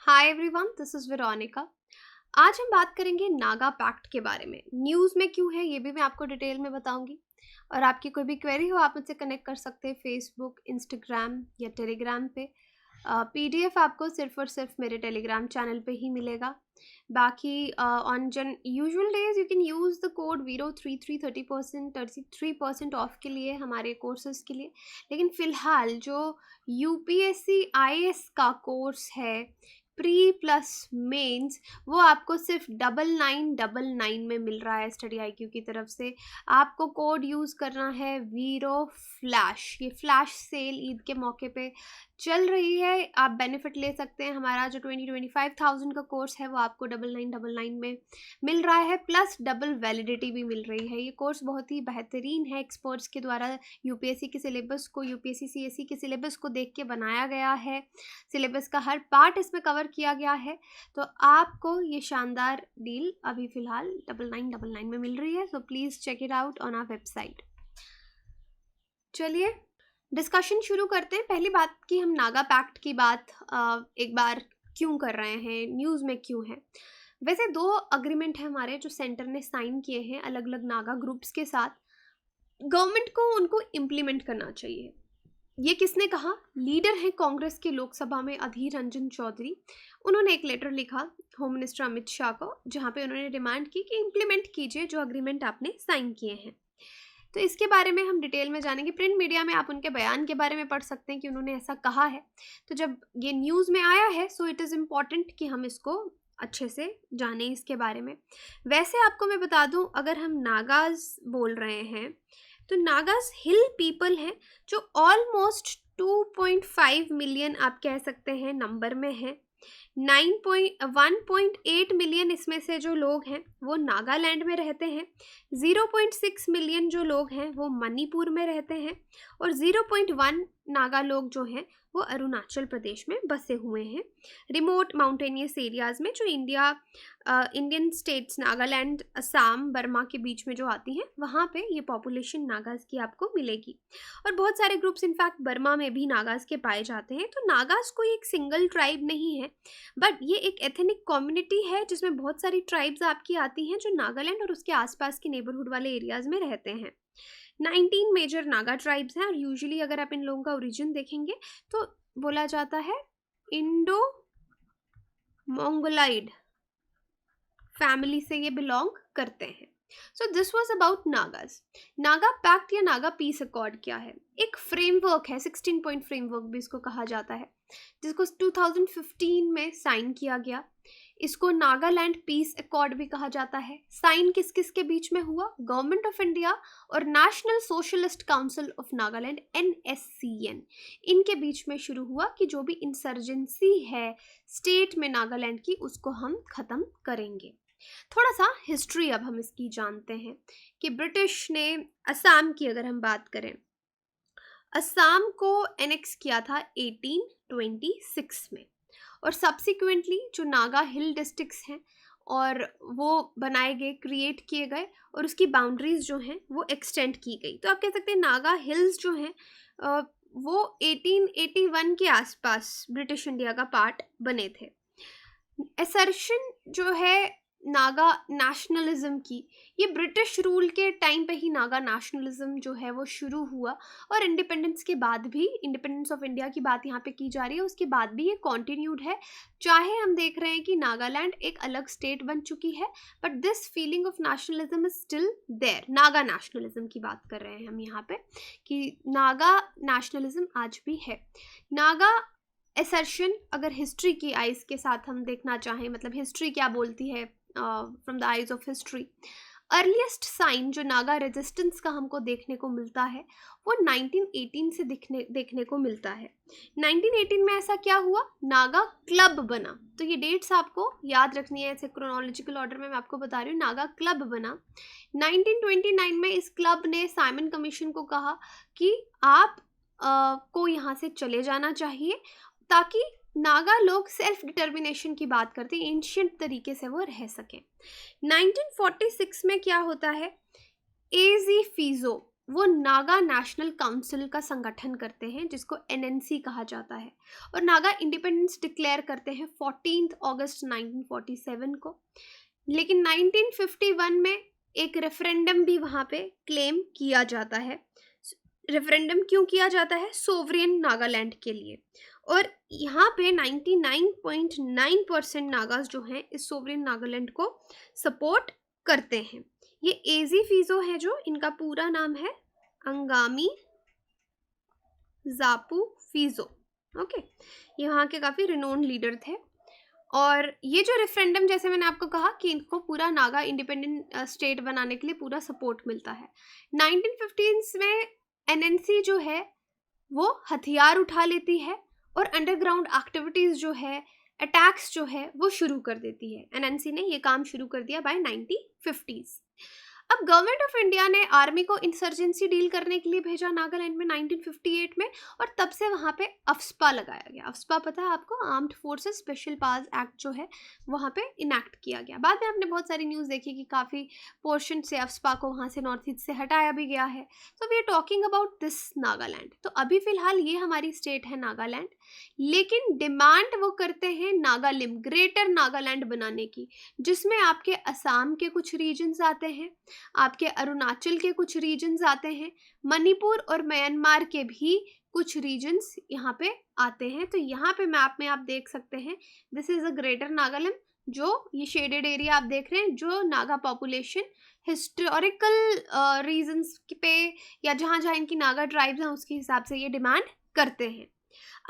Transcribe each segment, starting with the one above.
Hi everyone, this is Veronica. आज हम बात करेंगे नागा पैक्ट के बारे में। न्यूज़ में क्यों है ये भी मैं आपको डिटेल में बताऊंगी। और आपकी कोई भी क्वेरी हो आप मुझसे कनेक्ट कर सकते हैं फेसबुक, इंस्टाग्राम या टेलीग्राम पे। पीडीएफ आपको सिर्फ और सिर्फ मेरे टेलीग्राम चैनल पे ही मिलेगा। बाकी ऑन जन usual days you can use the code वीरो 33 30% ऑफ के लिए हमारे कोर्सेज के लिए। लेकिन फ़िलहाल जो यूपीएससी आईएएस का कोर्स है प्री प्लस मेंस, वो आपको सिर्फ 9999 में मिल रहा है स्टडी आईक्यू की तरफ से। आपको कोड यूज़ करना है वीरो फ्लैश। ये फ्लैश सेल ईद के मौके पे चल रही है, आप बेनिफिट ले सकते हैं। हमारा जो 25,000 का कोर्स है वो आपको 9999 में मिल रहा है, प्लस डबल वैलिडिटी भी मिल रही है। ये कोर्स बहुत ही बेहतरीन है, एक्सपर्ट्स के द्वारा यूपीएससी के सिलेबस को, यूपीएससी सीएससी के सिलेबस को देख के बनाया गया है। सिलेबस का हर पार्ट इसमें कवर किया गया है। तो आपको ये शानदार डील अभी फ़िलहाल 9999 में मिल रही है। So please check it out on our website. चलिए डिस्कशन शुरू करते हैं। पहली बात कि हम नागा पैक्ट की बात एक बार क्यों कर रहे हैं, न्यूज़ में क्यों है। वैसे दो अग्रीमेंट है हमारे जो सेंटर ने साइन किए हैं अलग अलग नागा ग्रुप्स के साथ। गवर्नमेंट को उनको इम्प्लीमेंट करना चाहिए। ये किसने कहा? लीडर हैं कांग्रेस के लोकसभा में अधीर रंजन चौधरी। उन्होंने एक लेटर लिखा होम मिनिस्टर अमित शाह को, जहाँ पे उन्होंने डिमांड की कि इम्प्लीमेंट कीजिए जो अग्रीमेंट आपने साइन किए हैं। तो इसके बारे में हम डिटेल में जानेंगे। प्रिंट मीडिया में आप उनके बयान के बारे में पढ़ सकते हैं कि उन्होंने ऐसा कहा है। तो जब ये न्यूज़ में आया है सो इट इज़ इम्पॉर्टेंट कि हम इसको अच्छे से जानें इसके बारे में। वैसे आपको मैं बता दूं, अगर हम नागाज बोल रहे हैं तो नागाज हिल पीपल हैं जो ऑलमोस्ट 2.5 मिलियन आप कह सकते हैं नंबर में हैं। 1.8 मिलियन इसमें से जो लोग हैं वो नागालैंड में रहते हैं। 0.6 मिलियन जो लोग हैं वो मणिपुर में रहते हैं। और 0.1 नागा लोग जो हैं वो अरुणाचल प्रदेश में बसे हुए हैं, रिमोट माउंटेनियस एरियाज़ में, जो Indian states Nagaland, Assam, Burma के बीच में जो आती हैं वहाँ पे ये पॉपुलेशन नागाज की आपको मिलेगी। और बहुत सारे ग्रुप्स इनफैक्ट बर्मा में भी नागाज के पाए जाते हैं। तो नागाज कोई एक सिंगल ट्राइब नहीं है, बट ये एक एथनिक कम्युनिटी है जिसमें बहुत सारी ट्राइब्स आपकी आती हैं जो नागालैंड और उसके आसपास के नेबरहुड वाले एरियाज़ में रहते हैं। 19 मेजर नागा ट्राइब्स हैं और यूजुअली अगर आप इन लोगों का ओरिजिन देखेंगे तो बोला जाता है इंडो मंगोलाइड फैमिली से ये बिलोंग करते हैं। So this was about Nagas. Naga pact या नागा पीस अकॉर्ड क्या है? एक फ्रेमवर्क है, 16 पॉइंट फ्रेमवर्क भी इसको कहा जाता है, जिसको 2015 में साइन किया गया। इसको नागालैंड पीस अकॉर्ड भी कहा जाता है। साइन किस किस के बीच में हुआ? गवर्नमेंट ऑफ इंडिया और national socialist council of Nagaland NSCN, इनके बीच में शुरू हुआ कि जो भी इंसर्जेंसी है स्टेट में नागालैंड की उसको हम ख़त्म करेंगे। थोड़ा सा हिस्ट्री अब हम इसकी जानते हैं कि ब्रिटिश ने असम की अगर हम बात करें, असम को एनेक्स किया था 1826 में। और सब्सिक्वेंटली जो नागा हिल डिस्ट्रिक्ट्स हैं और वो बनाए गए, क्रिएट किए गए और उसकी बाउंड्रीज जो हैं वो एक्सटेंड की गई। तो आप कह सकते हैं नागा हिल्स जो हैं वो 1881 के आसपास ब्रिटिश इंडिया का पार्ट बने थे। असर्शन जो है नागा नेशनलिज्म की, ये ब्रिटिश रूल के टाइम पे ही नागा नेशनलिज्म जो है वो शुरू हुआ। और इंडिपेंडेंस के बाद भी, इंडिपेंडेंस ऑफ इंडिया की बात यहाँ पे की जा रही है, उसके बाद भी ये कॉन्टिन्यूड है। चाहे हम देख रहे हैं कि नागालैंड एक अलग स्टेट बन चुकी है, but this feeling of nationalism is still there. Naga nationalism की बात कर रहे हैं हम यहाँ पे कि नागा नेशनलिज्म आज भी है। नागा एसर्शन अगर हिस्ट्री की आइज के साथ हम देखना चाहें, मतलब हिस्ट्री क्या बोलती है from the eyes of history, earliest sign जो नागा रेजिस्टेंस का हमको देखने को मिलता है वो 1918 से देखने को मिलता है। 1918 में ऐसा क्या हुआ? नागा क्लब बना। तो ये डेट्स आपको याद रखनी है, ऐसे क्रोनोलॉजिकल ऑर्डर में मैं आपको बता रही हूँ। नागा क्लब बना 1929 में। इस क्लब ने साइमन कमीशन को कहा कि आप को यहाँ से चले जाना चाहिए ताकि नागा लोग सेल्फ डिटर्मिनेशन की बात करते हैं, एंशियंट तरीके से वो रह सकें। 1946 में क्या होता है? एजी फिजो वो नागा नेशनल काउंसिल का संगठन करते हैं जिसको एनएनसी कहा जाता है, और नागा इंडिपेंडेंस डिक्लेयर करते हैं 14 अगस्त 1947 को। लेकिन 1951 में एक रेफरेंडम भी वहाँ पे क्लेम किया जाता है। रेफरेंडम क्यों किया जाता है? सोवरेन नागालैंड के लिए। और यहाँ पे 99.9% नागास जो हैं इस सोवरेन नागालैंड को सपोर्ट करते हैं। ये एजी फिजो है, जो इनका पूरा नाम है अंगामी जापू फिजो। ओके, ये वहाँ के काफ़ी रिनोन्ड लीडर थे। और ये जो रेफरेंडम, जैसे मैंने आपको कहा कि इनको पूरा नागा इंडिपेंडेंट स्टेट बनाने के लिए पूरा सपोर्ट मिलता है। 1950s में एनएनसी जो है वो हथियार उठा लेती है और अंडरग्राउंड एक्टिविटीज़ जो है, अटैक्स जो है वो शुरू कर देती है। एनएनसी ने ये काम शुरू कर दिया बाय 1950s। अब गवर्नमेंट ऑफ इंडिया ने आर्मी को इंसर्जेंसी डील करने के लिए भेजा नागालैंड में 1958 में, और तब से वहाँ पे अफ्स्पा लगाया गया। अफ्स्पा पता है आपको? Armed forces special powers act जो है वहाँ पे इनैक्ट किया गया। बाद में आपने बहुत सारी न्यूज़ देखी कि काफ़ी पोर्शन से अफ्स्पा को वहाँ से नॉर्थ ईस्ट से हटाया भी गया है। So we are talking about this Nagaland. तो अभी फ़िलहाल ये हमारी स्टेट है नागालैंड, लेकिन डिमांड वो करते हैं नागालिम, ग्रेटर नागालैंड बनाने की, जिसमें आपके असम के कुछ रीजन्स आते हैं, आपके अरुणाचल के कुछ रीजन्स आते हैं, मणिपुर और म्यांमार के भी कुछ रीजन्स यहाँ पे आते हैं। तो यहाँ पे मैप में आप देख सकते हैं, this is a greater Nagaland. जो ये शेडेड एरिया आप देख रहे हैं, जो नागा पॉपुलेशन हिस्टोरिकल रीजन्स पे या जहाँ जहाँ इनकी नागा ट्राइब्स हैं उसके हिसाब से ये डिमांड करते हैं।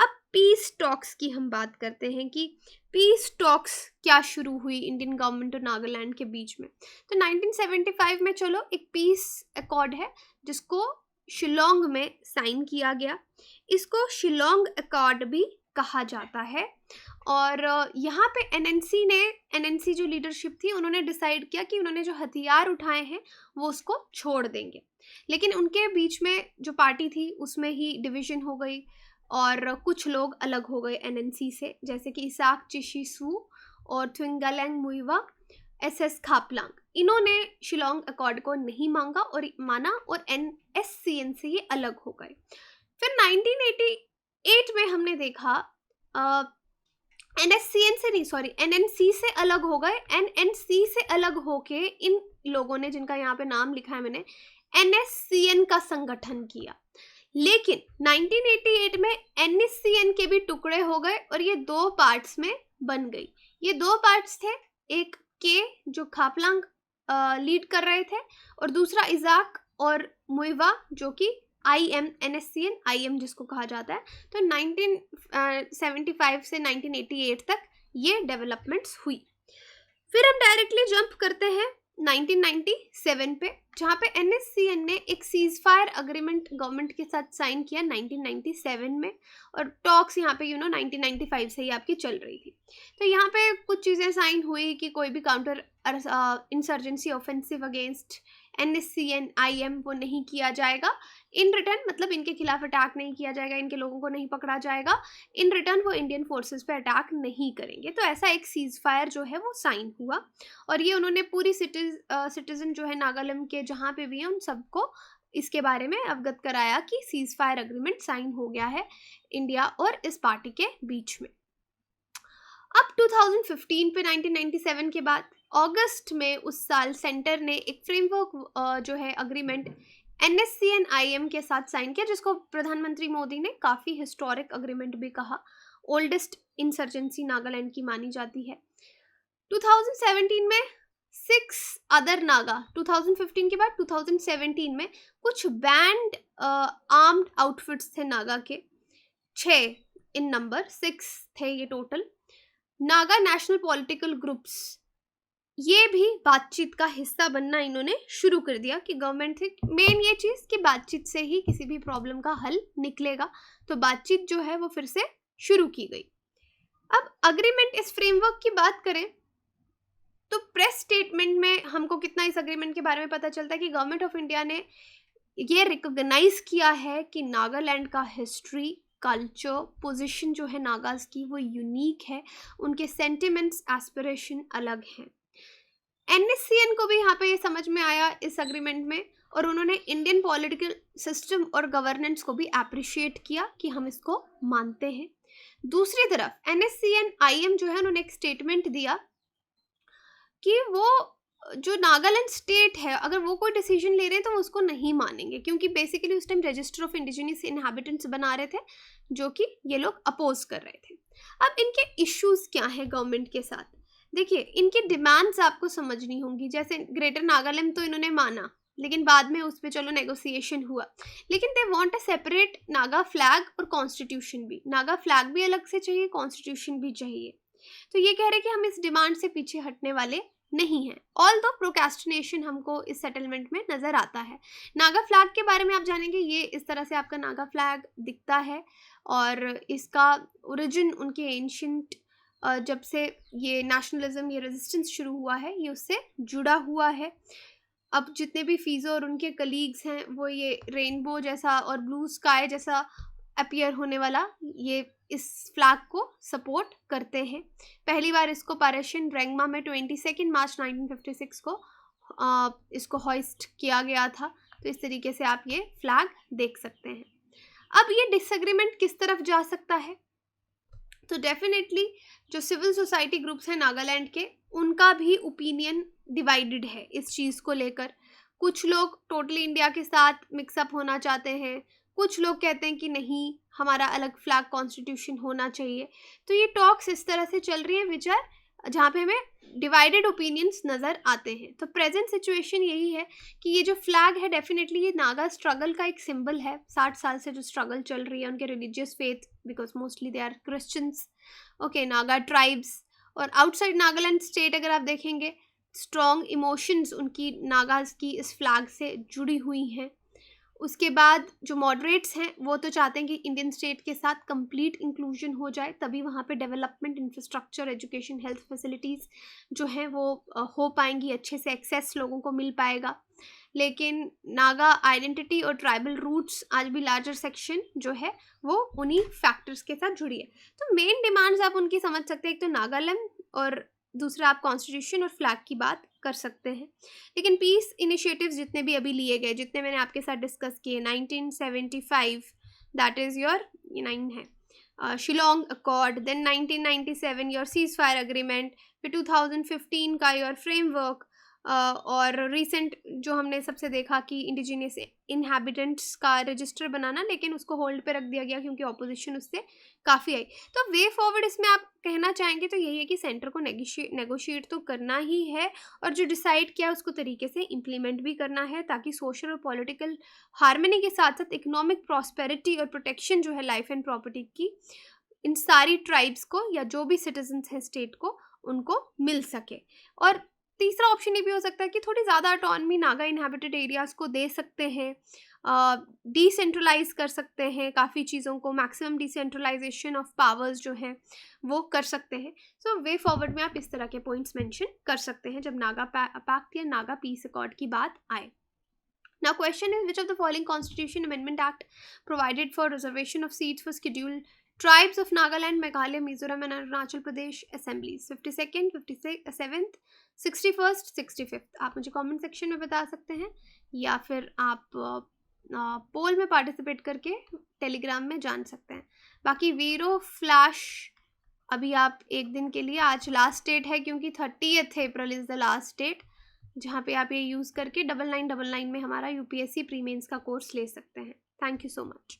अब पीस टॉक्स की हम बात करते हैं कि पीस टॉक्स क्या शुरू हुई इंडियन गवर्नमेंट और नागालैंड के बीच में। तो 1975 में चलो एक पीस अकॉर्ड है जिसको शिलोंग में साइन किया गया। इसको शिलोंग अकॉर्ड भी कहा जाता है। और यहाँ पे एनएनसी जो लीडरशिप थी उन्होंने डिसाइड किया कि उन्होंने जो हथियार उठाए हैं वो उसको छोड़ देंगे। लेकिन उनके बीच में जो पार्टी थी उसमें ही डिवीजन हो गई और कुछ लोग अलग हो गए एनएनसी से, जैसे कि इसाक चिशिसू और थ्विंगालैंग मुइवा, एसएस खापलांग। इन्होंने शिलोंग अकॉर्ड को नहीं माना और एनएससीएन से ये अलग हो गए। फिर 1988 में हमने देखा एनएनसी से अलग हो गए। एनएनसी से अलग होके इन लोगों ने, जिनका यहाँ पे नाम लिखा है मैंने, एनएससीएन का संगठन किया। लेकिन 1988 में एनएससीएन के भी टुकड़े हो गए और ये दो पार्ट्स में बन गई। ये दो पार्ट्स थे, एक के जो खापलांग लीड कर रहे थे और दूसरा इजाक और मुइवा जो कि आईएम, एनएससीएन आईएम जिसको कहा जाता है। तो 1975 से 1988 तक ये डेवलपमेंट्स हुई। फिर हम डायरेक्टली जंप करते हैं 1997 पे, जहाँ पे एनएससीएन ने एक सीज फायर अग्रीमेंट गवर्नमेंट के साथ साइन किया 1997 में, और टॉक्स यहाँ पे 1995 से ही आपकी चल रही थी। तो यहाँ पे कुछ चीज़ें साइन हुई कि कोई भी counter insurgency offensive against NSCN IM वो नहीं किया जाएगा इन रिटर्न, मतलब इनके खिलाफ अटैक नहीं किया जाएगा, इनके लोगों को नहीं पकड़ा जाएगा, इन रिटर्न वो इंडियन फोर्सेस पे अटैक नहीं करेंगे। तो ऐसा एक सीज फायर जो है वो साइन हुआ, और ये उन्होंने पूरी सिटीजन जो है नागालैंड के जहाँ पे भी हैं उन सबको इसके बारे में अवगत कराया कि सीज फायर अग्रीमेंट साइन हो गया है इंडिया और इस पार्टी के बीच में। अब 2015 पे 1997 के बाद अगस्त में उस साल सेंटर ने एक फ्रेमवर्क जो है अग्रीमेंट एनएससीएन आईएम के साथ साइन किया, जिसको प्रधानमंत्री मोदी ने काफ़ी हिस्टोरिक अग्रीमेंट भी कहा, ओल्डेस्ट इंसर्जेंसी नागालैंड की मानी जाती है। 2017 में 6 अदर नागा, 2015 के बाद 2017 में कुछ बैंड आर्म्ड आउटफिट्स थे नागा के, 6 इन नंबर, 6 थे ये total Naga national political groups. ये भी बातचीत का हिस्सा बनना इन्होंने शुरू कर दिया कि गवर्नमेंट से मेन ये चीज़ कि बातचीत से ही किसी भी प्रॉब्लम का हल निकलेगा, तो बातचीत जो है वो फिर से शुरू की गई। अब अग्रीमेंट, इस फ्रेमवर्क की बात करें तो प्रेस स्टेटमेंट में हमको कितना इस अग्रीमेंट के बारे में पता चलता है कि गवर्नमेंट ऑफ इंडिया ने ये रिकॉग्नाइज किया है कि नागालैंड का हिस्ट्री, कल्चर, पोजीशन जो है नागाज की वो यूनिक है, उनके सेंटिमेंट्स, एस्पिरेशन अलग हैं। एनएससीएन को भी यहाँ पे ये समझ में आया इस अग्रीमेंट में, और उन्होंने इंडियन पॉलिटिकल सिस्टम और गवर्नेंस को भी अप्रिशिएट किया कि हम इसको मानते हैं। दूसरी तरफ NSCN-IM जो है उन्होंने एक स्टेटमेंट दिया कि वो जो नागालैंड स्टेट है अगर वो कोई डिसीजन ले रहे हैं तो वो उसको नहीं मानेंगे, क्योंकि बेसिकली उस time register of indigenous inhabitants बना रहे थे जो कि ये लोग अपोज कर रहे थे। अब इनके इश्यूज क्या हैं गवर्नमेंट के साथ? देखिए, इनकी डिमांड्स आपको समझनी होंगी। जैसे ग्रेटर नागालैंड तो इन्होंने माना, लेकिन बाद में उस पर चलो नेगोशिएशन हुआ, लेकिन they want a separate Naga flag और कॉन्स्टिट्यूशन भी। नागा फ्लैग भी अलग से चाहिए, कॉन्स्टिट्यूशन भी चाहिए। तो ये कह रहे कि हम इस डिमांड से पीछे हटने वाले नहीं है। ऑल दो प्रोक्रेस्टिनेशन हमको इस सेटलमेंट में नजर आता है। नागा फ्लैग के बारे में आप जानेंगे, ये इस तरह से आपका नागा फ्लैग दिखता है और इसका ओरिजिन उनके एंशियंट जब से ये नेशनलिज्म, ये रेजिस्टेंस शुरू हुआ है, ये उससे जुड़ा हुआ है। अब जितने भी फीजो और उनके कलीग्स हैं वो ये रेनबो जैसा और ब्लू स्काई जैसा अपीयर होने वाला ये इस फ्लैग को सपोर्ट करते हैं। पहली बार इसको पारेशन रेंगमा में 22 मार्च 1956 को इसको हॉइस्ट किया गया था। तो इस तरीके से आप ये फ्लैग देख सकते हैं। अब ये डिसएग्रीमेंट किस तरफ जा सकता है? तो डेफिनेटली जो सिविल सोसाइटी ग्रुप्स हैं नागालैंड के, उनका भी ओपिनियन डिवाइडेड है इस चीज़ को लेकर। कुछ लोग टोटली इंडिया के साथ मिक्सअप होना चाहते हैं, कुछ लोग कहते हैं कि नहीं, हमारा अलग फ्लैग कॉन्स्टिट्यूशन होना चाहिए। तो ये टॉक्स इस तरह से चल रही हैं विचार, जहाँ पे हमें डिवाइडेड ओपिनियंस नज़र आते हैं। तो प्रेजेंट सिचुएशन यही है कि ये जो फ्लैग है डेफिनेटली ये नागा स्ट्रगल का एक सिंबल है। 60 साल से जो स्ट्रगल चल रही है उनके religious faith, because mostly they are Christians, okay, Naga tribes. और आउटसाइड नागालैंड स्टेट अगर आप देखेंगे, स्ट्रॉन्ग इमोशंस उनकी नागाज की इस फ्लैग से जुड़ी हुई हैं। उसके बाद जो मॉडरेट्स हैं वो तो चाहते हैं कि इंडियन स्टेट के साथ कंप्लीट इंक्लूजन हो जाए, तभी वहाँ पे development, infrastructure, education, health facilities जो हैं वो हो पाएंगी, अच्छे से एक्सेस लोगों को मिल पाएगा। लेकिन नागा आइडेंटिटी और ट्राइबल रूट्स आज भी लार्जर सेक्शन जो है वो उन्हीं फैक्टर्स के साथ जुड़ी है। तो मेन डिमांड्स आप उनकी समझ सकते हैं, एक तो नागालैंड और दूसरा आप कॉन्स्टिट्यूशन और फ्लैग की बात कर सकते हैं। लेकिन पीस इनिशिएटिव्स जितने भी अभी लिए गए, जितने मैंने आपके साथ डिस्कस किए, 1975 दैट इज़ योर 9 है Shillong accord, then 1997 your ceasefire agreement, फिर 2015 का योर फ्रेमवर्क, और रिसेंट जो हमने सबसे देखा कि इंडिजिनियस इनहैबिटेंट्स का रजिस्टर बनाना, लेकिन उसको होल्ड पे रख दिया गया क्योंकि ऑपोजिशन उससे काफ़ी आई। तो वे फॉरवर्ड इसमें आप कहना चाहेंगे तो यही है कि सेंटर को नेगोशिएट तो करना ही है, और जो डिसाइड किया उसको तरीके से इम्प्लीमेंट भी करना है, ताकि सोशल और पॉलिटिकल हार्मनी के साथ साथ इकोनॉमिक प्रॉस्पेरिटी और प्रोटेक्शन जो है लाइफ एंड प्रॉपर्टी की इन सारी ट्राइब्स को या जो भी सिटीजन्स हैं स्टेट को, उनको मिल सके। और तीसरा ऑप्शन ये भी हो सकता है कि थोड़ी ज़्यादा ऑटोनमी नागा इनहैबिटेड एरियाज़ को दे सकते हैं, डिसेंट्रलाइज कर सकते हैं काफ़ी चीज़ों को, मैक्सिमम डिसेंट्रलाइजेशन ऑफ पावर्स जो हैं वो कर सकते हैं। सो वे फॉरवर्ड में आप इस तरह के पॉइंट्स मेंशन कर सकते हैं जब नागा पैक्ट या नागा पीस अकॉर्ड की बात आए। Now question is, which of the following Constitution Amendment Act provided for reservation of seats for scheduled tribes of Nagaland, Meghalaya, Mizoram and Arunachal Pradesh assemblies? 52nd, 57th, 61st, 65th। आप मुझे comment section में बता सकते हैं, या फिर आप पोल में पार्टिसिपेट करके टेलीग्राम में जान सकते हैं। बाकी वीरो फ्लैश अभी आप एक दिन के लिए, आज लास्ट डेट है क्योंकि 30th April is the last date, जहाँ पे आप ये यूज़ करके 9999 में हमारा UPSC प्री मेंस का कोर्स ले सकते हैं। Thank you so much.